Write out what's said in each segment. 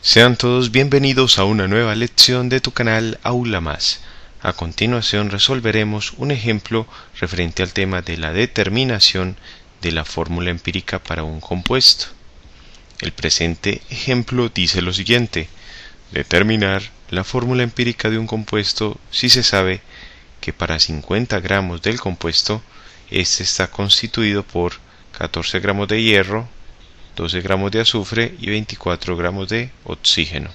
Sean todos bienvenidos a una nueva lección de tu canal Aula Más. A continuación resolveremos un ejemplo referente al tema de la determinación de la fórmula empírica para un compuesto. El presente ejemplo dice lo siguiente: determinar la fórmula empírica de un compuesto si se sabe que para 50 gramos del compuesto, este está constituido por 14 gramos de hierro, 12 gramos de azufre y 24 gramos de oxígeno.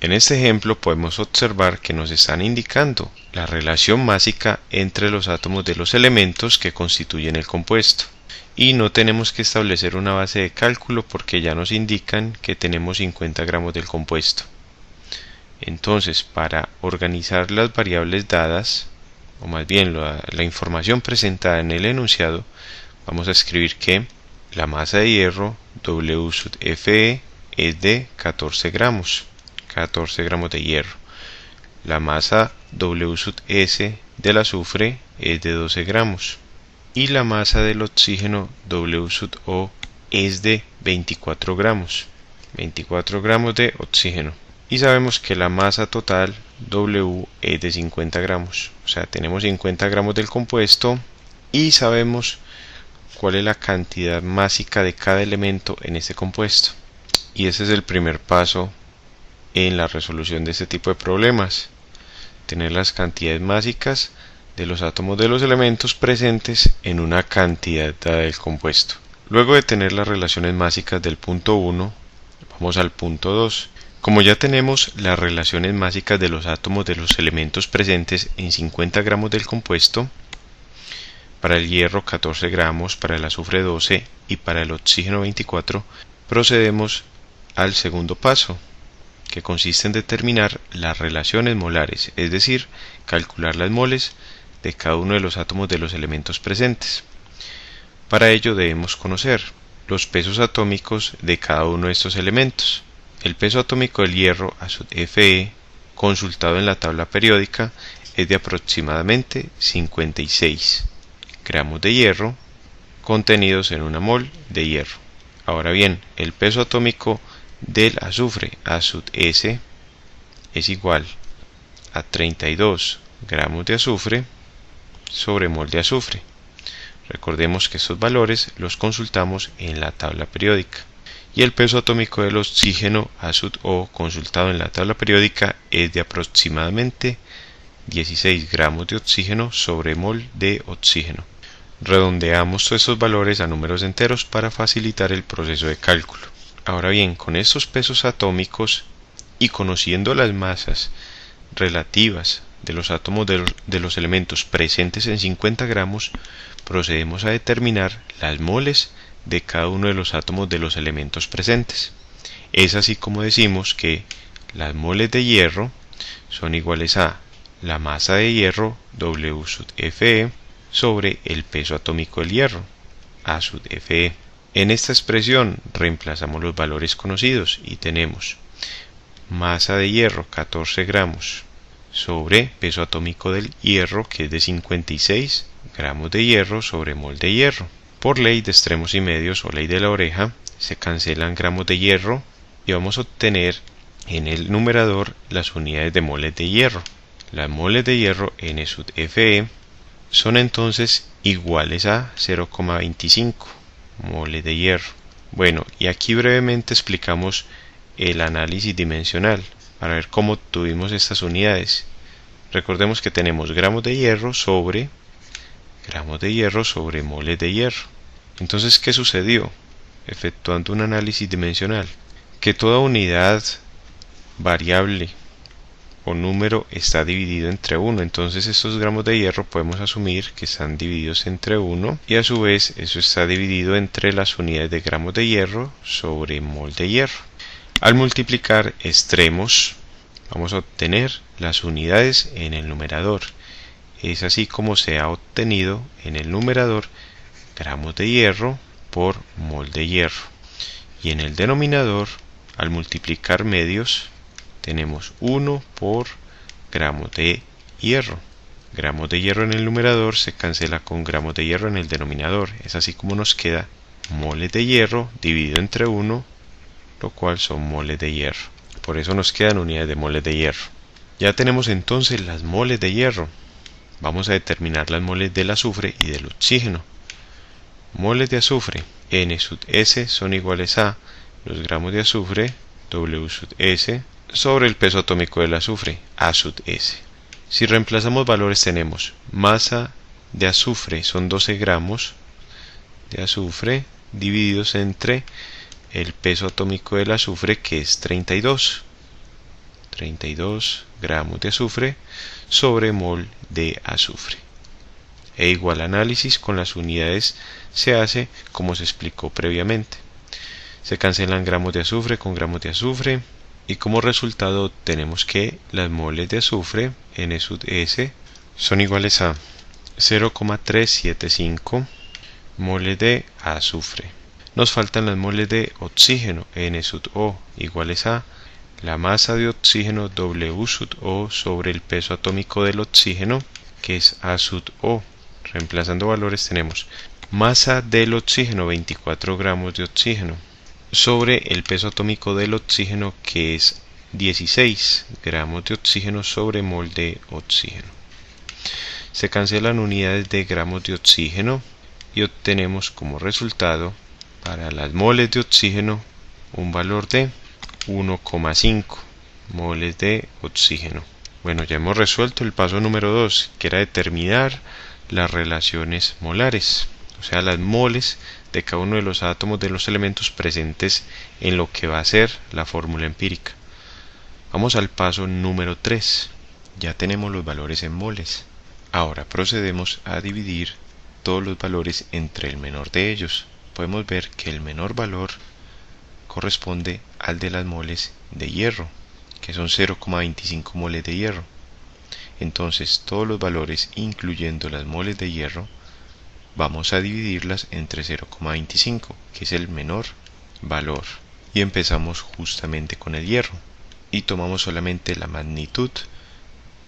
En este ejemplo podemos observar que nos están indicando la relación másica entre los átomos de los elementos que constituyen el compuesto. Y no tenemos que establecer una base de cálculo porque ya nos indican que tenemos 50 gramos del compuesto. Entonces, para organizar las variables dadas, o más bien la información presentada en el enunciado, vamos a escribir que la masa de hierro W sub Fe es de 14 gramos de hierro. La masa W sub S del azufre es de 12 gramos. Y la masa del oxígeno W sub O es de 24 gramos. 24 gramos de oxígeno. Y sabemos que la masa total W es de 50 gramos. O sea, tenemos 50 gramos del compuesto y sabemos cuál es la cantidad másica de cada elemento en este compuesto. Y ese es el primer paso en la resolución de este tipo de problemas: tener las cantidades másicas de los átomos de los elementos presentes en una cantidad dada del compuesto. Luego de tener las relaciones másicas del punto 1, vamos al punto 2. Como ya tenemos las relaciones másicas de los átomos de los elementos presentes en 50 gramos del compuesto, para el hierro 14 gramos, para el azufre 12 y para el oxígeno 24, procedemos al segundo paso, que consiste en determinar las relaciones molares, es decir, calcular las moles de cada uno de los átomos de los elementos presentes. Para ello debemos conocer los pesos atómicos de cada uno de estos elementos. El peso atómico del hierro A sub Fe, consultado en la tabla periódica, es de aproximadamente 56 gramos de hierro contenidos en una mol de hierro. Ahora bien, el peso atómico del azufre A sub S es igual a 32 gramos de azufre sobre mol de azufre. Recordemos que estos valores los consultamos en la tabla periódica. Y el peso atómico del oxígeno A sub O, consultado en la tabla periódica, es de aproximadamente 16 gramos de oxígeno sobre mol de oxígeno. Redondeamos todos estos valores a números enteros para facilitar el proceso de cálculo. Ahora bien, con estos pesos atómicos y conociendo las masas relativas de los átomos de los elementos presentes en 50 gramos, procedemos a determinar las moles de cada uno de los átomos de los elementos presentes. Es así como decimos que las moles de hierro son iguales a la masa de hierro W sub Fe sobre el peso atómico del hierro A sub Fe. En esta expresión reemplazamos los valores conocidos y tenemos masa de hierro 14 gramos sobre peso atómico del hierro, que es de 56 gramos de hierro sobre mol de hierro. Por ley de extremos y medios o ley de la oreja se cancelan gramos de hierro y vamos a obtener en el numerador las unidades de moles de hierro. Las moles de hierro N sub Fe son entonces iguales a 0,25 moles de hierro. Bueno, y aquí brevemente explicamos el análisis dimensional para ver cómo obtuvimos estas unidades. Recordemos que tenemos gramos de hierro sobre moles de hierro. Entonces, ¿qué sucedió? Efectuando un análisis dimensional, que toda unidad, variable o número está dividido entre 1. Entonces estos gramos de hierro podemos asumir que están divididos entre 1 y a su vez eso está dividido entre las unidades de gramos de hierro sobre mol de hierro. Al multiplicar extremos vamos a obtener las unidades en el numerador. Es así como se ha obtenido en el numerador gramos de hierro por mol de hierro. Y en el denominador, al multiplicar medios, tenemos 1 por gramos de hierro. Gramos de hierro en el numerador se cancela con gramos de hierro en el denominador. Es así como nos queda moles de hierro dividido entre 1, lo cual son moles de hierro. Por eso nos quedan unidades de moles de hierro. Ya tenemos entonces las moles de hierro. Vamos a determinar las moles del azufre y del oxígeno. Moles de azufre N sub S son iguales a los gramos de azufre W sub S sobre el peso atómico del azufre A sub S. Si reemplazamos valores tenemos masa de azufre son 12 gramos de azufre divididos entre el peso atómico del azufre, que es 32 gramos de azufre sobre mol de azufre. E igual análisis con las unidades se hace como se explicó previamente. Se cancelan gramos de azufre con gramos de azufre y como resultado tenemos que las moles de azufre N sub S son iguales a 0,375 moles de azufre. Nos faltan las moles de oxígeno N sub O iguales a la masa de oxígeno W sub O sobre el peso atómico del oxígeno, que es A sub O. Reemplazando valores tenemos masa del oxígeno 24 gramos de oxígeno sobre el peso atómico del oxígeno, que es 16 gramos de oxígeno sobre mol de oxígeno. Se cancelan unidades de gramos de oxígeno y obtenemos como resultado para las moles de oxígeno un valor de 1,5 moles de oxígeno. Bueno, ya hemos resuelto el paso número 2, que era determinar las relaciones molares, o sea, las moles de cada uno de los átomos de los elementos presentes en lo que va a ser la fórmula empírica. Vamos al paso número 3. Ya tenemos los valores en moles. Ahora procedemos a dividir todos los valores entre el menor de ellos. Podemos ver que el menor valor corresponde al de las moles de hierro, que son 0,25 moles de hierro. Entonces todos los valores, incluyendo las moles de hierro, vamos a dividirlas entre 0,25, que es el menor valor. Y empezamos justamente con el hierro y tomamos solamente la magnitud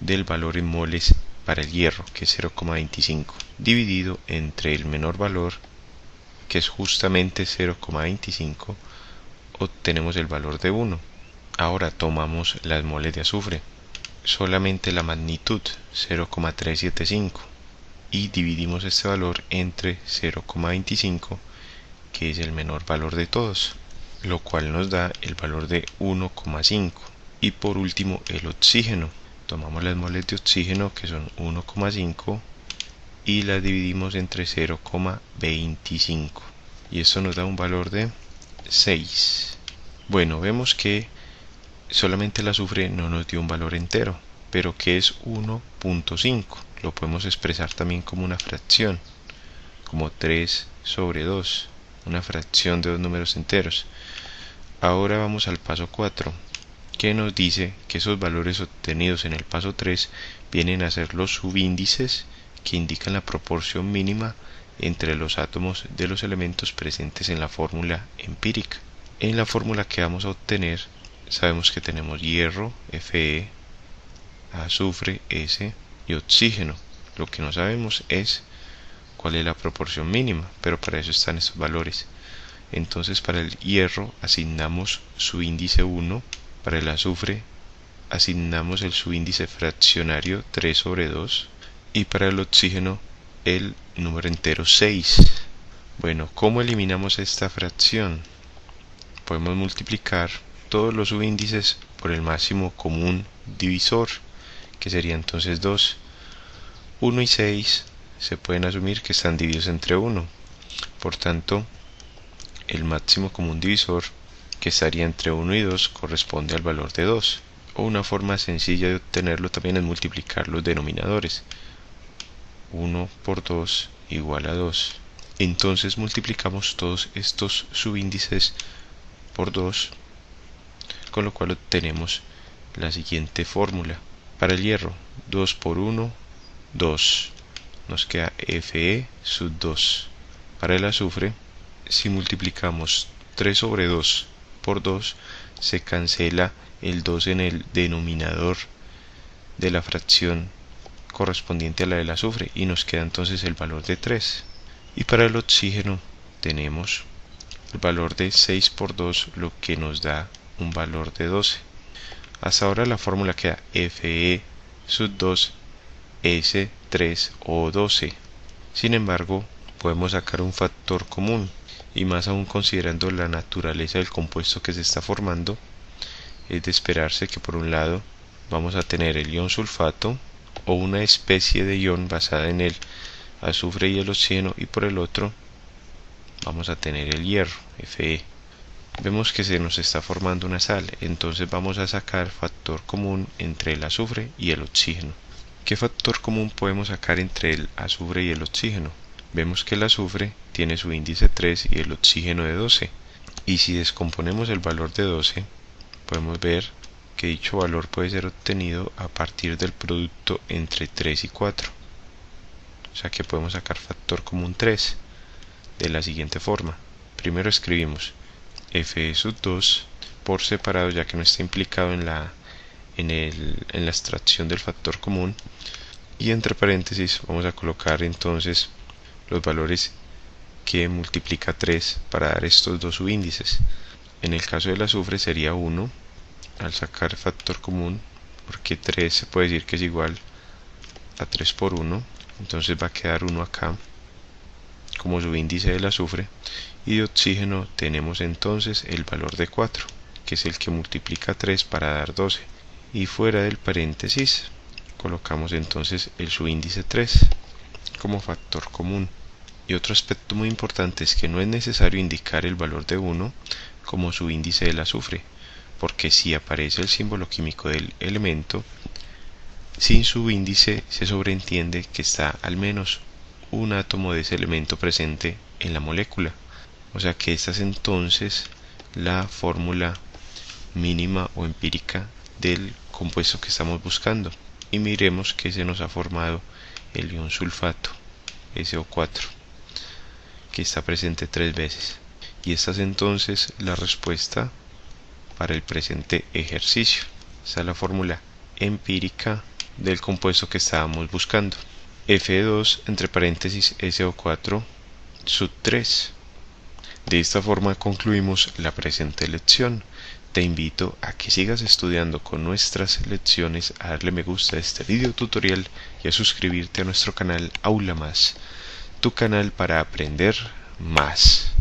del valor en moles para el hierro, que es 0,25, dividido entre el menor valor, que es justamente 0,25, obtenemos el valor de 1. Ahora tomamos las moles de azufre, solamente la magnitud 0,375, y dividimos este valor entre 0,25, que es el menor valor de todos, lo cual nos da el valor de 1,5. Y por último el oxígeno. Tomamos las moles de oxígeno, que son 1,5, y las dividimos entre 0,25, y esto nos da un valor de 6. Bueno, vemos que solamente el azufre no nos dio un valor entero, pero que es 1,5. Lo podemos expresar también como una fracción, como 3 sobre 2, una fracción de dos números enteros. Ahora vamos al paso 4, que nos dice que esos valores obtenidos en el paso 3 vienen a ser los subíndices que indican la proporción mínima entre los átomos de los elementos presentes en la fórmula empírica. En la fórmula que vamos a obtener sabemos que tenemos hierro, Fe, azufre, S, y oxígeno. Lo que no sabemos es cuál es la proporción mínima, pero para eso están estos valores. Entonces para el hierro asignamos su índice 1, para el azufre asignamos el subíndice fraccionario 3 sobre 2 y para el oxígeno el número entero 6. Bueno, ¿cómo eliminamos esta fracción? Podemos multiplicar todos los subíndices por el máximo común divisor, que sería entonces 2. 1 y 6 se pueden asumir que están divididos entre 1. Por tanto, el máximo común divisor, que estaría entre 1 y 2, corresponde al valor de 2. O una forma sencilla de obtenerlo también es multiplicar los denominadores. 1 por 2 igual a 2. Entonces multiplicamos todos estos subíndices por 2, con lo cual obtenemos la siguiente fórmula. Para el hierro, 2 por 1, 2. Nos queda Fe sub 2. Para el azufre, si multiplicamos 3 sobre 2 por 2, se cancela el 2 en el denominador de la fracción correspondiente a la del azufre y nos queda entonces el valor de 3. Y para el oxígeno tenemos el valor de 6 por 2, lo que nos da un valor de 12. Hasta ahora la fórmula queda Fe sub 2 S3O12. Sin embargo, podemos sacar un factor común, y más aún considerando la naturaleza del compuesto que se está formando, es de esperarse que por un lado vamos a tener el ion sulfato o una especie de ion basada en el azufre y el oxígeno, y por el otro vamos a tener el hierro, Fe. Vemos que se nos está formando una sal, entonces vamos a sacar factor común entre el azufre y el oxígeno. ¿Qué factor común podemos sacar entre el azufre y el oxígeno? Vemos que el azufre tiene su índice 3 y el oxígeno de 12. Y si descomponemos el valor de 12, podemos ver que dicho valor puede ser obtenido a partir del producto entre 3 y 4. O sea que podemos sacar factor común 3 de la siguiente forma. Primero escribimos Fe sub 2 por separado, ya que no está implicado en la extracción del factor común, y entre paréntesis vamos a colocar entonces los valores que multiplica 3 para dar estos dos subíndices. En el caso del azufre sería 1 al sacar factor común, porque 3 se puede decir que es igual a 3 por 1, entonces va a quedar 1 acá como subíndice del azufre. Y de oxígeno tenemos entonces el valor de 4, que es el que multiplica 3 para dar 12. Y fuera del paréntesis colocamos entonces el subíndice 3 como factor común. Y otro aspecto muy importante es que no es necesario indicar el valor de 1 como subíndice del azufre, porque si aparece el símbolo químico del elemento sin subíndice, se sobreentiende que está al menos un átomo de ese elemento presente en la molécula. O sea que esta es entonces la fórmula mínima o empírica del compuesto que estamos buscando. Y miremos que se nos ha formado el ion sulfato, SO4, que está presente 3 veces. Y esta es entonces la respuesta para el presente ejercicio. Esa es la fórmula empírica del compuesto que estábamos buscando. Fe2 entre paréntesis SO4 sub 3. De esta forma concluimos la presente lección. Te invito a que sigas estudiando con nuestras lecciones, a darle me gusta a este video tutorial y a suscribirte a nuestro canal Aula Más, tu canal para aprender más.